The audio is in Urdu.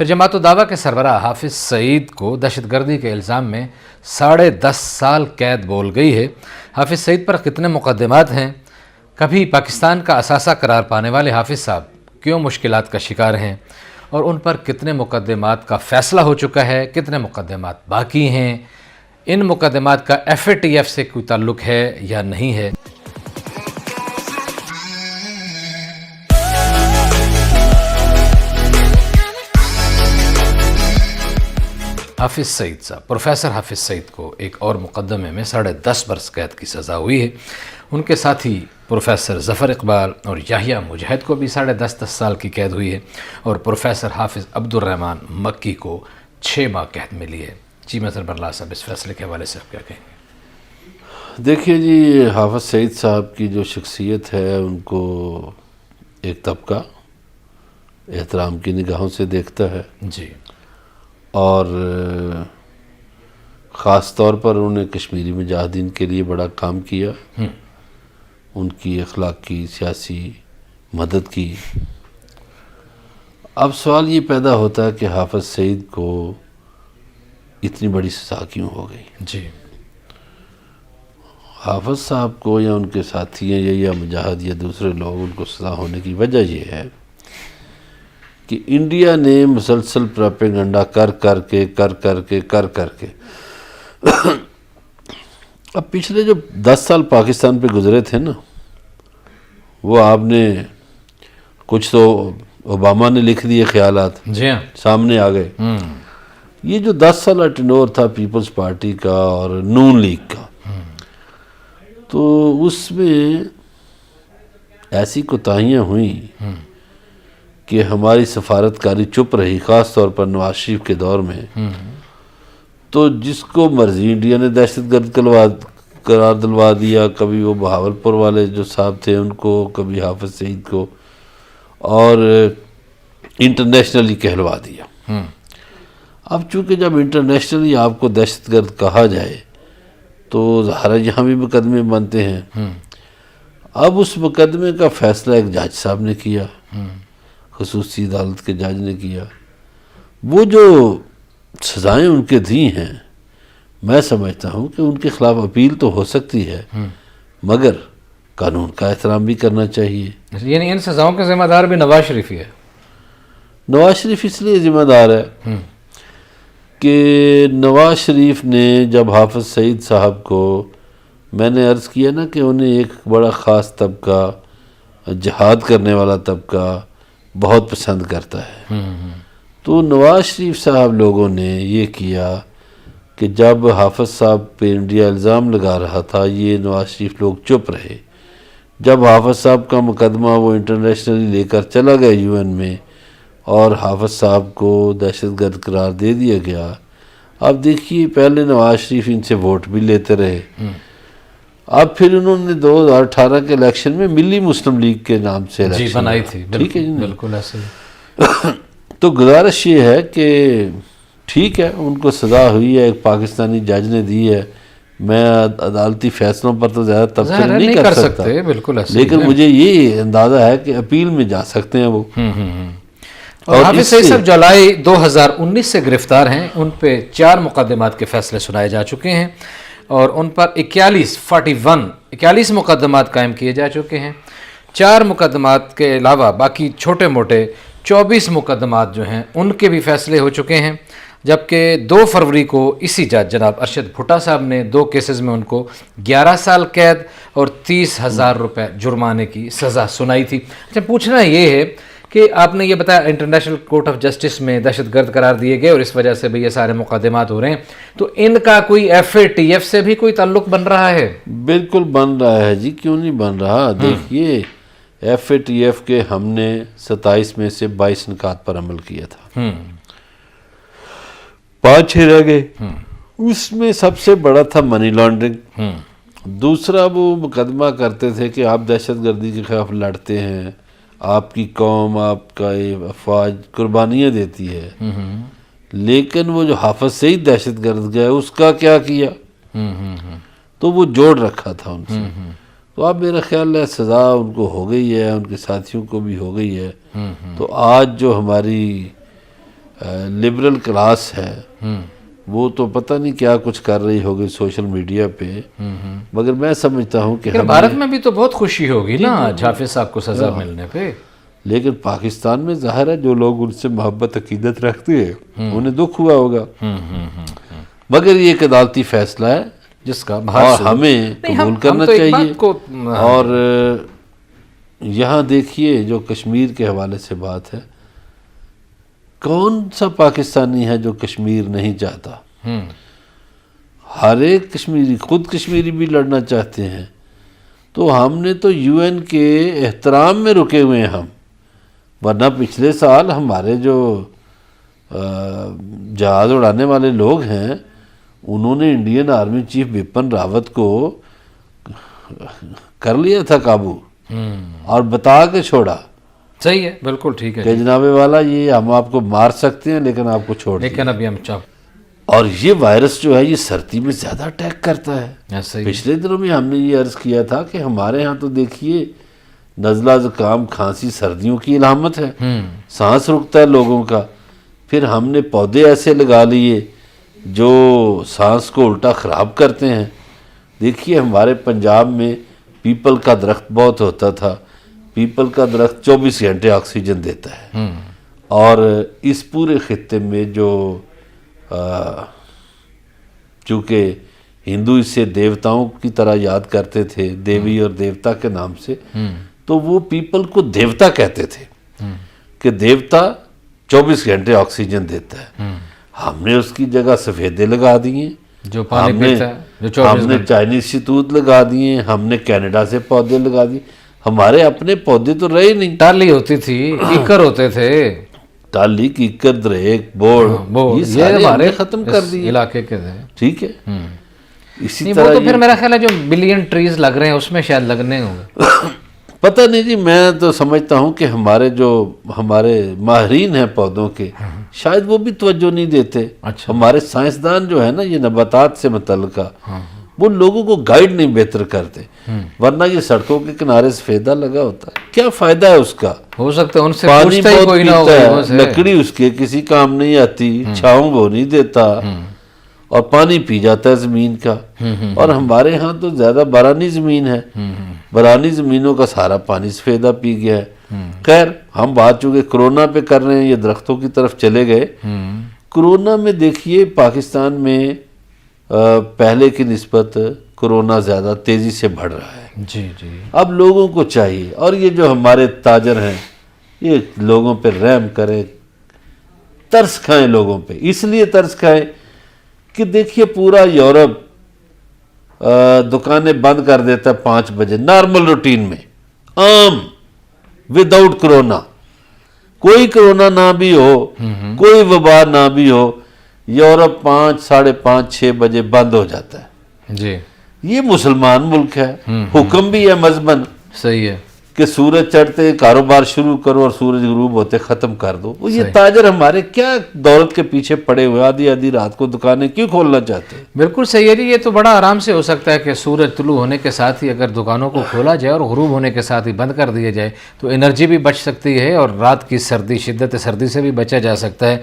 پھر جماعت الدعوہ کے سربراہ حافظ سعید کو دہشت گردی کے الزام میں 10.5 سال قید بول گئی ہے۔ حافظ سعید پر کتنے مقدمات ہیں؟ کبھی پاکستان کا اثاثہ قرار پانے والے حافظ صاحب کیوں مشکلات کا شکار ہیں؟ اور ان پر کتنے مقدمات کا فیصلہ ہو چکا ہے، کتنے مقدمات باقی ہیں؟ ان مقدمات کا FATF سے کوئی تعلق ہے یا نہیں ہے؟ حافظ سعید صاحب، پروفیسر حافظ سعید کو ایک اور مقدمے میں 10.5 برس قید کی سزا ہوئی ہے۔ ان کے ساتھی پروفیسر ظفر اقبال اور یحییٰ مجاہد کو بھی 10.5 سال کی قید ہوئی ہے، اور پروفیسر حافظ عبدالرحمن مکی کو 6 ماہ قید ملی ہے۔ جی مظہر برلا صاحب، اس فیصلے کے حوالے سے آپ کیا کہیں گے؟ دیکھیے جی، حافظ سعید صاحب کی جو شخصیت ہے ان کو ایک طبقہ احترام کی نگاہوں سے دیکھتا ہے، جی، اور خاص طور پر انہوں نے کشمیری مجاہدین کے لیے بڑا کام کیا، ان کی اخلاقی سیاسی مدد کی۔ اب سوال یہ پیدا ہوتا ہے کہ حافظ سعید کو اتنی بڑی سزا کیوں ہو گئی؟ جی، حافظ صاحب کو یا ان کے ساتھی ہیں یا مجاہد یا دوسرے لوگ، ان کو سزا ہونے کی وجہ یہ ہے کہ انڈیا نے مسلسل پروپیگنڈا کر کے اب پچھلے جو 10 سال پاکستان پہ گزرے تھے نا، وہ آپ نے کچھ تو اوباما نے لکھ دیے خیالات، جی ہاں، سامنے آ گئے۔ یہ جو 10 سالہ ٹینور تھا پیپلز پارٹی کا اور نون لیگ کا، تو اس میں ایسی کوتاہیاں ہوئیں کہ ہماری سفارتکاری چپ رہی، خاص طور پر نواز شریف کے دور میں۔ تو جس کو مرضی انڈیا نے دہشت گرد قرار دلوا دیا، کبھی وہ بہاولپور والے جو صاحب تھے ان کو، کبھی حافظ سعید کو، اور انٹرنیشنلی کہلوا دیا۔ اب چونکہ جب انٹرنیشنلی آپ کو دہشت گرد کہا جائے تو ظاہر یہاں بھی مقدمے بنتے ہیں۔ اب اس مقدمے کا فیصلہ ایک جج صاحب نے کیا، خصوصی عدالت کے جج نے کیا۔ وہ جو سزائیں ان کے دی ہیں، میں سمجھتا ہوں کہ ان کے خلاف اپیل تو ہو سکتی ہے، مگر قانون کا احترام بھی کرنا چاہیے۔ یعنی ان سزاؤں کے ذمہ دار بھی نواز شریف ہی ہے؟ نواز شریف اس لیے ذمہ دار ہے کہ نواز شریف نے جب حافظ سعید صاحب کو، میں نے عرض کیا نا کہ انہیں ایک بڑا خاص طبقہ، جہاد کرنے والا طبقہ بہت پسند کرتا ہے، تو نواز شریف صاحب لوگوں نے یہ کیا کہ جب حافظ صاحب پہ انڈیا الزام لگا رہا تھا، یہ نواز شریف لوگ چپ رہے۔ جب حافظ صاحب کا مقدمہ وہ انٹرنیشنلی لے کر چلا گیا UN میں، اور حافظ صاحب کو دہشت گرد قرار دے دیا گیا، اب دیکھیے پہلے نواز شریف ان سے ووٹ بھی لیتے رہے، اب پھر انہوں نے 2018 کے الیکشن میں ملی مسلم لیگ کے نام سے الیکشن بنائی تھی، ٹھیک ہے جی، بالکل ایسے ہی۔ تو گزارش یہ ہے کہ ٹھیک ہے، ان کو سزا ہوئی ہے، ایک پاکستانی جج نے دی ہے، میں عدالتی فیصلوں پر تو زیادہ تبصرہ نہیں کر سکتا، بالکل ایسے، لیکن مجھے یہ اندازہ ہے کہ اپیل میں جا سکتے ہیں وہ۔ اور حافظ سعید صاحب جولائی 2019 سے گرفتار ہیں، ان پہ 4 مقدمات کے فیصلے سنائے جا چکے ہیں، اور ان پر 41 مقدمات قائم کیے جا چکے ہیں۔ 4 مقدمات کے علاوہ باقی چھوٹے موٹے 24 مقدمات جو ہیں ان کے بھی فیصلے ہو چکے ہیں، جبکہ 2 فروری کو اسی جج جناب ارشد بھٹا صاحب نے 2 کیسز میں ان کو 11 سال قید اور 30,000 روپے جرمانے کی سزا سنائی تھی۔ اچھا، پوچھنا یہ ہے کہ آپ نے یہ بتایا انٹرنیشنل کورٹ آف جسٹس میں دہشت گرد قرار دیے گئے اور اس وجہ سے بھی یہ سارے مقدمات ہو رہے ہیں، تو ان کا کوئی FATF سے بھی کوئی تعلق بن رہا ہے؟ بالکل بن رہا ہے جی، کیوں نہیں بن رہا؟ دیکھیے FATF کے ہم نے 27 میں سے 22 نکات پر عمل کیا تھا، 5-6 رہ گئے۔ اس میں سب سے بڑا تھا منی لانڈرنگ، دوسرا وہ مقدمہ کرتے تھے کہ آپ دہشت گردی کے خلاف لڑتے ہیں، آپ کی قوم، آپ کا افواج قربانیاں دیتی ہے، لیکن وہ جو حافظ سعید دہشت گرد گئے اس کا کیا کیا؟ تو وہ جوڑ رکھا تھا ان سے۔ تو اب میرا خیال ہے سزا ان کو ہو گئی ہے، ان کے ساتھیوں کو بھی ہو گئی ہے۔ تو آج جو ہماری لبرل کلاس ہے وہ تو پتہ نہیں کیا کچھ کر رہی ہوگی سوشل میڈیا پہ، مگر میں سمجھتا ہوں کہ بھارت میں بھی تو بہت خوشی ہوگی نا جعفر صاحب کو سزا ملنے پہ، لیکن پاکستان میں ظاہر ہے جو لوگ ان سے محبت عقیدت رکھتے ہیں انہیں دکھ ہوا ہوگا، مگر یہ ایک عدالتی فیصلہ ہے جس کا اور ہمیں قبول کرنا چاہیے۔ اور یہاں دیکھیے جو کشمیر کے حوالے سے بات ہے، کون سا پاکستانی ہے جو کشمیر نہیں چاہتا؟ ہر ایک کشمیری، خود کشمیری بھی لڑنا چاہتے ہیں، تو ہم نے تو یو این کے احترام میں رکے ہوئے ہیں ہم، ورنہ پچھلے سال ہمارے جو جہاز اڑانے والے لوگ ہیں انہوں نے Indian army chief Bipin Rawat کو کر لیا تھا قابو اور بتا کے چھوڑا، صحیح ہے، بالکل ٹھیک ہے کہ جناب والا یہ ہم آپ کو مار سکتے ہیں لیکن آپ کو چھوڑ دیں، لیکن ابھی ہم اور یہ وائرس جو ہے یہ سردی میں زیادہ اٹیک کرتا ہے۔ ایسا ہی پچھلے دنوں میں ہم نے یہ عرض کیا تھا کہ ہمارے ہاں تو دیکھیے نزلہ زکام کھانسی سردیوں کی علامت ہے، سانس رکتا ہے لوگوں کا، پھر ہم نے پودے ایسے لگا لیے جو سانس کو الٹا خراب کرتے ہیں۔ دیکھیے ہمارے پنجاب میں پیپل کا درخت بہت ہوتا تھا، پیپل کا درخت 24 گھنٹے آکسیجن دیتا ہے، اور اس پورے خطے میں جو چونکہ ہندو اسے دیوتاؤں کی طرح یاد کرتے تھے، دیوی اور دیوتا کے نام سے، تو وہ پیپل کو دیوتا کہتے تھے کہ دیوتا 24 گھنٹے آکسیجن دیتا ہے۔ ہم نے اس کی جگہ سفیدے لگا دیے، جو پانی پیتا ہے، جو ہم نے چائنیز شتوت لگا دیے، ہم نے کینیڈا سے پودے لگا دیے، ہمارے اپنے پودے تو رہے نہیں۔ ٹالی ہوتی تھی، کیکر ہوتے تھے، ٹالی کیکر دریک بوڑ یہ سارے ہم نے ختم کر دیے علاقے کے تھے، ٹھیک ہے۔ اسی وہ طرح تو پھر میرا خیال ہے جو بلین ٹریز لگ رہے ہیں اس میں شاید لگنے ہوں گے، پتہ نہیں جی، میں تو سمجھتا ہوں کہ ہمارے ماہرین ہیں پودوں کے شاید وہ بھی توجہ نہیں دیتے۔ ہمارے سائنسدان جو ہے نا یہ نباتات سے متعلقہ، وہ لوگوں کو گائیڈ نہیں بہتر کرتے، ورنہ یہ سڑکوں کے کنارے سفیدہ لگا ہوتا ہے، کیا فائدہ ہے اس کا؟ ہو سکتا ہے ان سے پانی پوچھتا ہی بہت کوئی نہ پیتا ہوگا ہے، لکڑی اس کے کسی کام نہیں آتی، چھاؤں وہ نہیں دیتا، اور پانی پی جاتا ہے زمین کا۔ اور ہمارے ہاں تو زیادہ بارانی زمین ہے، بارانی زمینوں کا سارا پانی سفیدہ پی گیا ہے۔ خیر ہم بات چونکہ کرونا پہ کر رہے ہیں، یہ درختوں کی طرف چلے گئے۔ کرونا میں دیکھیے پاکستان میں پہلے کی نسبت کرونا زیادہ تیزی سے بڑھ رہا ہے۔ جی جی، اب لوگوں کو چاہیے، اور یہ جو ہمارے تاجر ہیں یہ لوگوں پہ رحم کریں، ترس کھائیں لوگوں پہ، اس لیے ترس کھائیں کہ دیکھیے پورا یورپ دکانیں بند کر دیتا ہے 5 بجے نارمل روٹین میں، عام وداؤٹ کرونا، کوئی کرونا نہ بھی ہو، کوئی وبا نہ بھی ہو، یورپ 5، 5:30، 6 بجے بند ہو جاتا ہے۔ جی یہ مسلمان ملک ہے، حکم بھی ہے مذہباً صحیح ہے کہ سورج چڑھتے کاروبار شروع کرو اور سورج غروب ہوتے ختم کر دو۔ وہ یہ تاجر ہمارے کیا دولت کے پیچھے پڑے ہوئے، آدھی آدھی رات کو دکانیں کیوں کھولنا چاہتے ہیں؟ بالکل صحیح ہے جی، یہ تو بڑا آرام سے ہو سکتا ہے کہ سورج طلوع ہونے کے ساتھ ہی اگر دکانوں کو کھولا جائے اور غروب ہونے کے ساتھ ہی بند کر دیا جائے تو انرجی بھی بچ سکتی ہے اور رات کی سردی، شدت سردی سے بھی بچا جا سکتا ہے۔